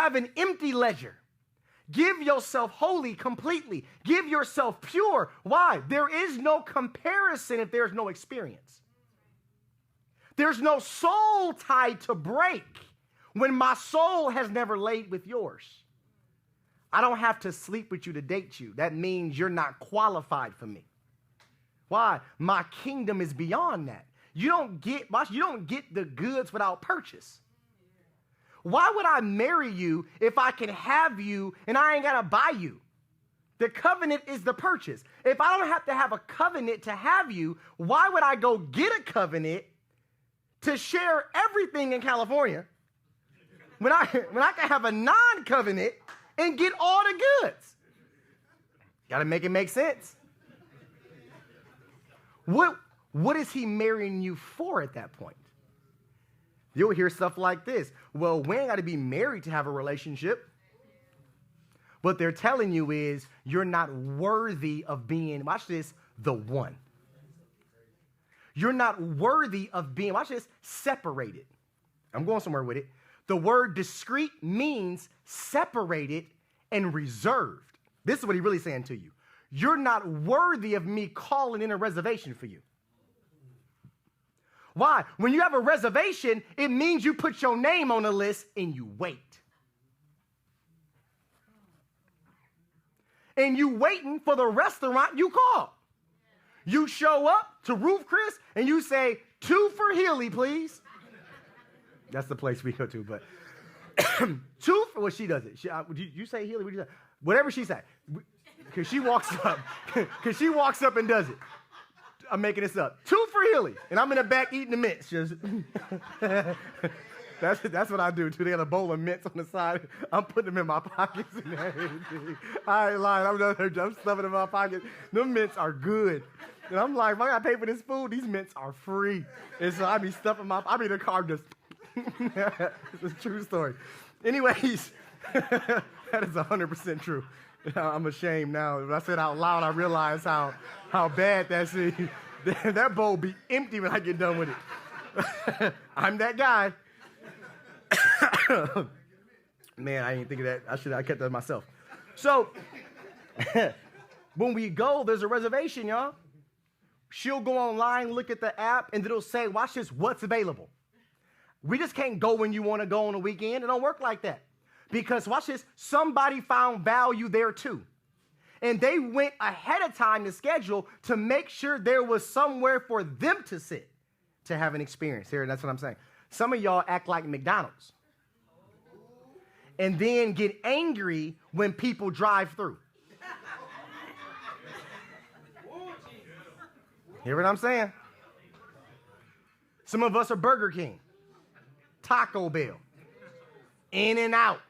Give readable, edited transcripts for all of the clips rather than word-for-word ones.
have an empty ledger. Give yourself wholly, completely. Give yourself pure. Why? There is no comparison if there's no experience. There's no soul tied to break when my soul has never laid with yours. I don't have to sleep with you to date you. That means you're not qualified for me. Why? My kingdom is beyond that. You don't get the goods without purchase. Why would I marry you if I can have you and I ain't got to buy you? The covenant is the purchase. If I don't have to have a covenant to have you, why would I go get a covenant to share everything in California when I can have a non-covenant and get all the goods? Got to make it make sense. What is he marrying you for at that point? You'll hear stuff like this. Well, we ain't got to be married to have a relationship. What they're telling you is you're not worthy of being, watch this, the one. You're not worthy of being, watch this, separated. I'm going somewhere with it. The word discreet means separated and reserved. This is what he's really saying to you. You're not worthy of me calling in a reservation for you. Why? When you have a reservation, it means you put your name on a list and you wait. And you waiting for the restaurant you called. You show up to Roof Chris and you say, 2 for Healy, please. That's the place we go to, but 2 for, well, she does it. You say Healy, what do you say? Whatever she say. Because she walks up and does it. I'm making this up. 2 for Healy, and I'm in the back eating the mints. Just that's what I do too. They got a bowl of mints on the side. I'm putting them in my pockets and everything. I ain't lying. I'm stuffing in my pockets. Them mints are good. And I'm like, if I gotta pay for this food, these mints are free. And so I be stuffing I be in the car just. It's a true story. Anyways, that is 100% true. I'm ashamed now. When I said out loud, I realized how bad that seems. That bowl be empty when I get done with it. I'm that guy. Man, I didn't think of that. I kept that myself. So, when we go, there's a reservation, y'all. She'll go online, look at the app, and it'll say, watch this, what's available. We just can't go when you want to go on a weekend. It don't work like that. Because, watch this, somebody found value there too. And they went ahead of time to schedule to make sure there was somewhere for them to sit to have an experience. Here, that's what I'm saying. Some of y'all act like McDonald's. And then get angry when people drive through. Hear what I'm saying? Some of us are Burger King, Taco Bell, In and Out.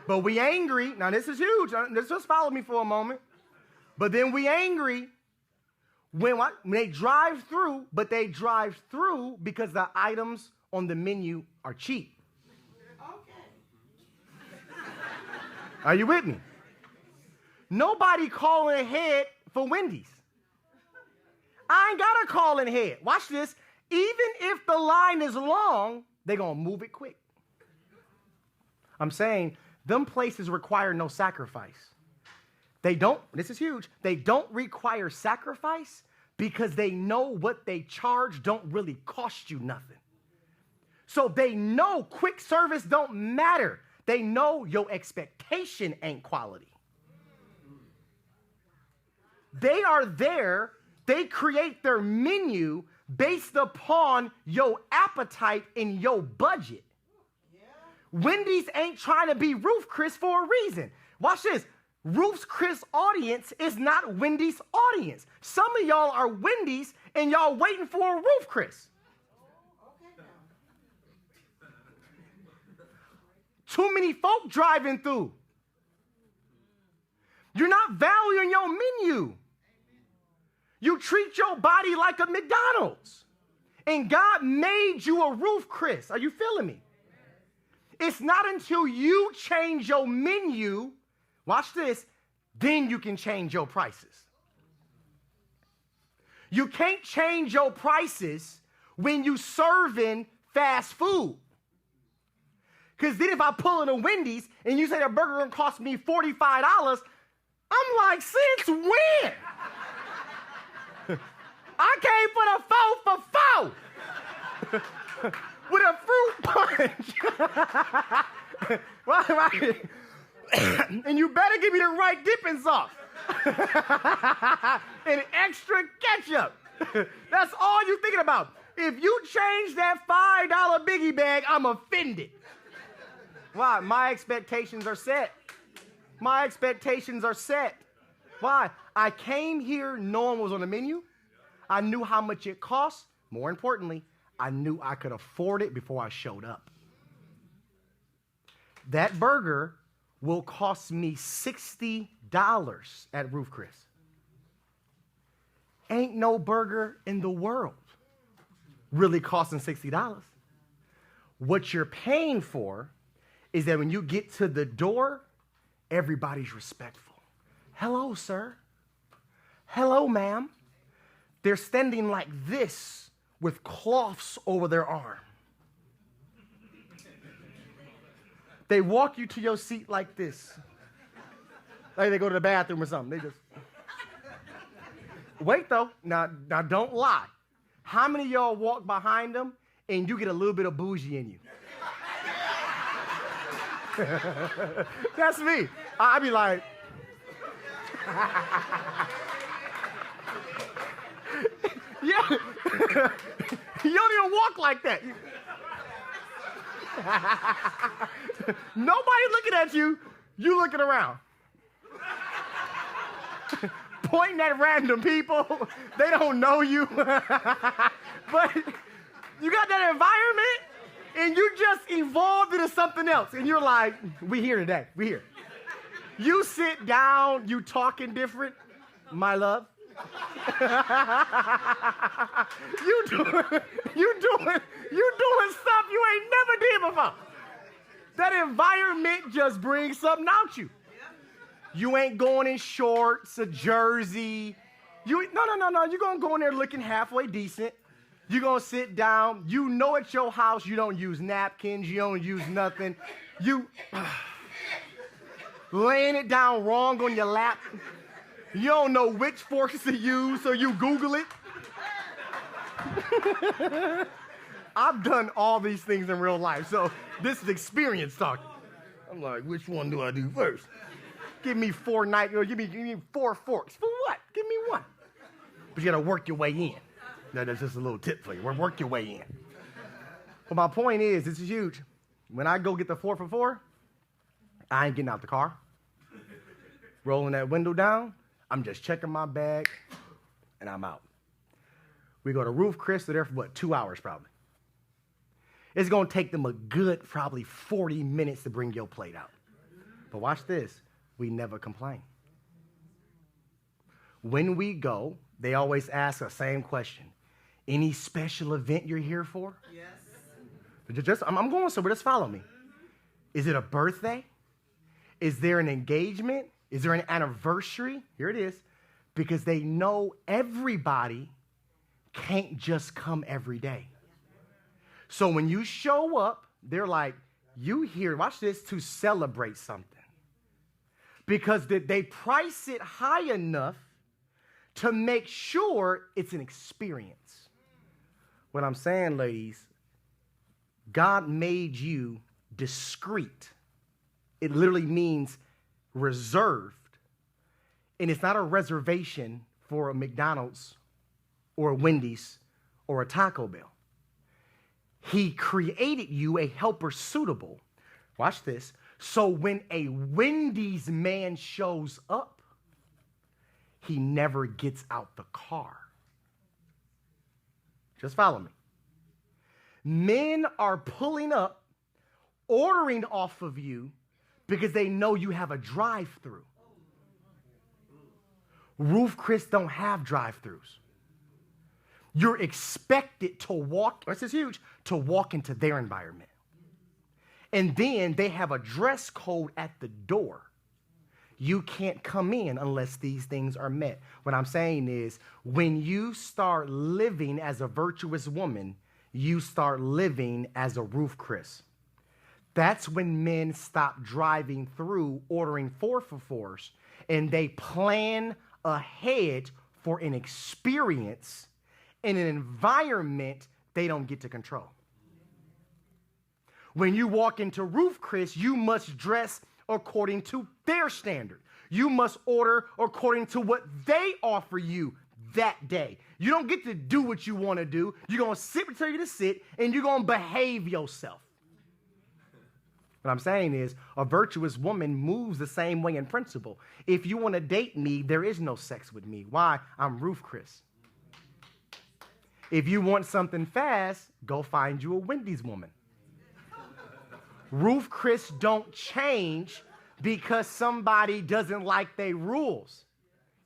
But we angry. Now, this is huge. Just follow me for a moment. But then we angry when they drive through, but they drive through because the items on the menu are cheap. Okay. Are you with me? Nobody calling ahead for Wendy's. I ain't got to call ahead. Watch this. Even if the line is long, they're going to move it quick. I'm saying them places require no sacrifice. They don't, this is huge, they don't require sacrifice because they know what they charge don't really cost you nothing. So they know quick service don't matter. They know your expectation ain't quality. They are there, they create their menu based upon your appetite and your budget. Wendy's ain't trying to be Roof Chris for a reason. Watch this. Roof's Chris audience is not Wendy's audience. Some of y'all are Wendy's and y'all waiting for a Roof Chris. Too many folk driving through. You're not valuing your menu. You treat your body like a McDonald's. And God made you a Roof Chris. Are you feeling me? It's not until you change your menu, watch this, then you can change your prices. You can't change your prices when you serving fast food. Because then if I pull in a Wendy's and you say that burger gonna cost me $45, I'm like, since when? I came for the 4 for 4 with a fruit punch. Right. And you better give me the right dipping sauce. And extra ketchup. That's all you thinking about. If you change that $5 biggie bag, I'm offended. Why? My expectations are set. My expectations are set. Why? I came here knowing what was on the menu. I knew how much it cost. More importantly, I knew I could afford it before I showed up. That burger will cost me $60 at Roof Chris. Ain't no burger in the world really costing $60. What you're paying for is that when you get to the door, everybody's respectful. Hello, sir. Hello, ma'am. They're standing like this with cloths over their arm. They walk you to your seat like this. Like they go to the bathroom or something. They just... Wait, though. Now don't lie. How many of y'all walk behind them and you get a little bit of bougie in you? That's me. I be like... Yeah. You don't even walk like that. Nobody looking at you. You looking around. Pointing at random people. They don't know you. But you got that environment and you just evolved into something else. And you're like, we here today. We here. You sit down, you talking different. My love. You doing stuff you ain't never did before. That environment just brings something out you. You ain't going in shorts, a jersey. No. You're gonna go in there looking halfway decent. You're gonna sit down. You know at your house you don't use napkins, you don't use nothing. You laying it down wrong on your lap. You don't know which forks to use, so you Google it. I've done all these things in real life, so this is experience talking. I'm like, which one do I do first? Give me give me 4 forks. For what? Give me one. But you gotta work your way in. Now, that's just a little tip for you. Work your way in. But my point is, this is huge. When I go get the 4 for 4, I ain't getting out the car. Rolling that window down. I'm just checking my bag, and I'm out. We go to Roof Chris, they're there for, 2 hours probably. It's going to take them a good probably 40 minutes to bring your plate out. But watch this. We never complain. When we go, they always ask the same question. Any special event you're here for? Yes. I'm going somewhere. Just follow me. Is it a birthday? Is there an engagement? Is there an anniversary? Here it is. Because they know everybody can't just come every day. So when you show up, they're like, you here, watch this, to celebrate something. Because they price it high enough to make sure it's an experience. What I'm saying, ladies, God made you discreet. It literally means reserved. And it's not a reservation for a McDonald's or a Wendy's or a Taco Bell. He created you a helper suitable. Watch this. So when a Wendy's man shows up, he never gets out the car. Just follow me. Men are pulling up, ordering off of you because they know you have a drive-through. Roof Chris don't have drive-throughs. You're expected to walk, this is huge, to walk into their environment. And then they have a dress code at the door. You can't come in unless these things are met. What I'm saying is, when you start living as a virtuous woman, you start living as a roof Chris. That's when men stop driving through ordering 4-for-4s and they plan ahead for an experience in an environment they don't get to control. When you walk into roof Chris, you must dress according to their standard. You must order according to what they offer you that day. You don't get to do what you want to do. You're going to sit and tell you to sit, and you're going to behave yourself. What I'm saying is, a virtuous woman moves the same way in principle. If you want to date me, there is no sex with me. Why? I'm roof Chris. If you want something fast, go find you a Wendy's woman. Roof Chris don't change because somebody doesn't like their rules.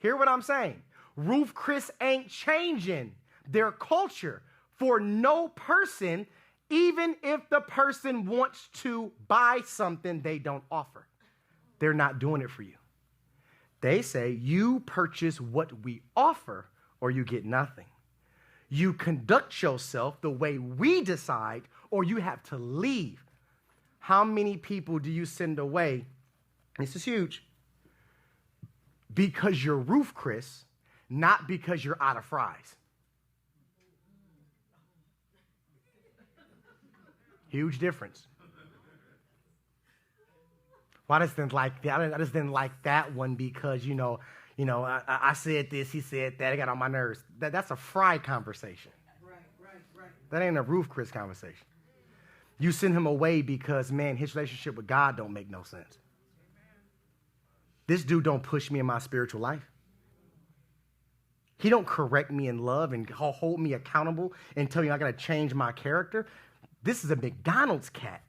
Hear what I'm saying? Roof Chris ain't changing their culture for no person, even if the person wants to buy something they don't offer. They're not doing it for you. They say you purchase what we offer or you get nothing. You conduct yourself the way we decide or you have to leave. How many people do you send away? This is huge. Because you're roof Chris, not because you're out of fries. Huge difference. Well, I just didn't like that. I just didn't like that one because, I said this, he said that. I got on my nerves. That's a fry conversation. Right. That ain't a roof Chris conversation. You send him away because, man, his relationship with God don't make no sense. This dude don't push me in my spiritual life. He don't correct me in love and hold me accountable and tell me I got to change my character. This is a McDonald's cat.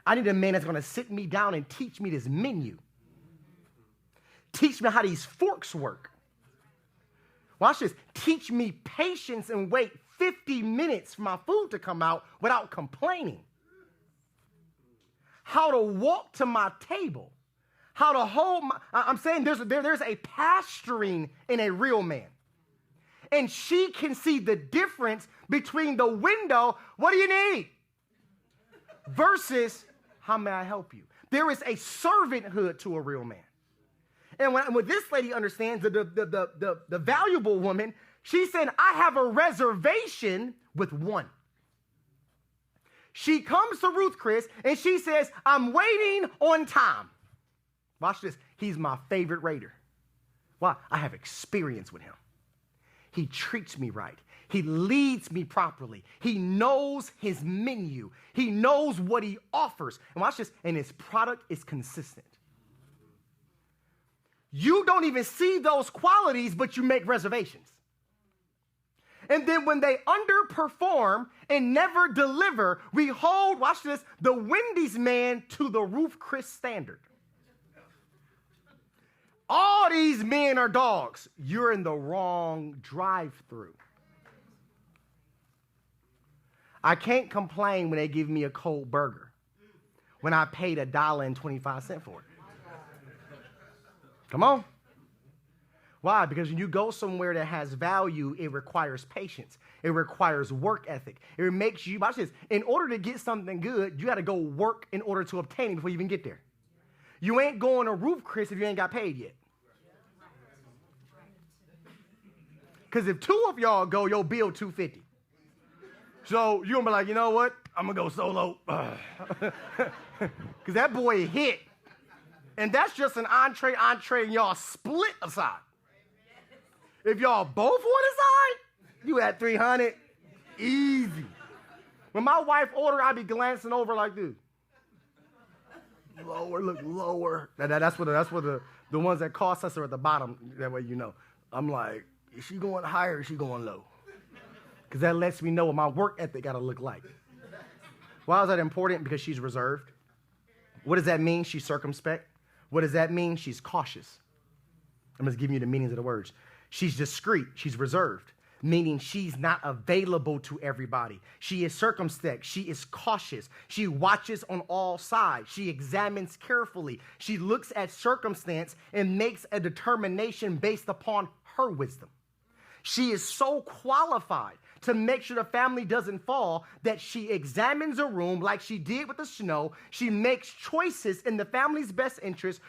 I need a man that's going to sit me down and teach me this menu. Teach me how these forks work. Watch this. Teach me patience and wait 50 minutes for my food to come out without complaining. How to walk to my table. How to hold my... I'm saying there's a pasturing in a real man. And she can see the difference between the window, what do you need? Versus, how may I help you? There is a servanthood to a real man. And when this lady understands, the valuable woman, she said, I have a reservation with one. She comes to Ruth Chris and she says, I'm waiting on time. Watch this. He's my favorite raider. Why? I have experience with him. He treats me right. He leads me properly. He knows his menu. He knows what he offers. And watch this. And his product is consistent. You don't even see those qualities, but you make reservations. And then when they underperform and never deliver, we hold, watch this, the Wendy's man to the Ruth Chris standard. All these men are dogs. You're in the wrong drive-through. I can't complain when they give me a cold burger when I paid $1.25 for it. Come on. Why? Because when you go somewhere that has value, it requires patience. It requires work ethic. It makes you, watch this, in order to get something good, you got to go work in order to obtain it before you even get there. You ain't going to Roof Chris if you ain't got paid yet. Because if two of y'all go, your bill $250. So you're going to be like, you know what? I'm going to go solo. Because that boy hit. And that's just an entree, and y'all split aside. If y'all both want a side, you at 300, easy. When my wife order, I be glancing over like this. Lower, look lower. That's what the ones that cost us are at the bottom. That way you know. I'm like, is she going higher or is she going low? Because that lets me know what my work ethic got to look like. Why is that important? Because she's reserved. What does that mean? She's circumspect. What does that mean? She's cautious. I'm just giving you the meanings of the words. She's discreet. She's reserved, meaning she's not available to everybody. She is circumspect. She is cautious. She watches on all sides. She examines carefully. She looks at circumstance and makes a determination based upon her wisdom. She is so qualified to make sure the family doesn't fall, that she examines a room like she did with the snow. She makes choices in the family's best interest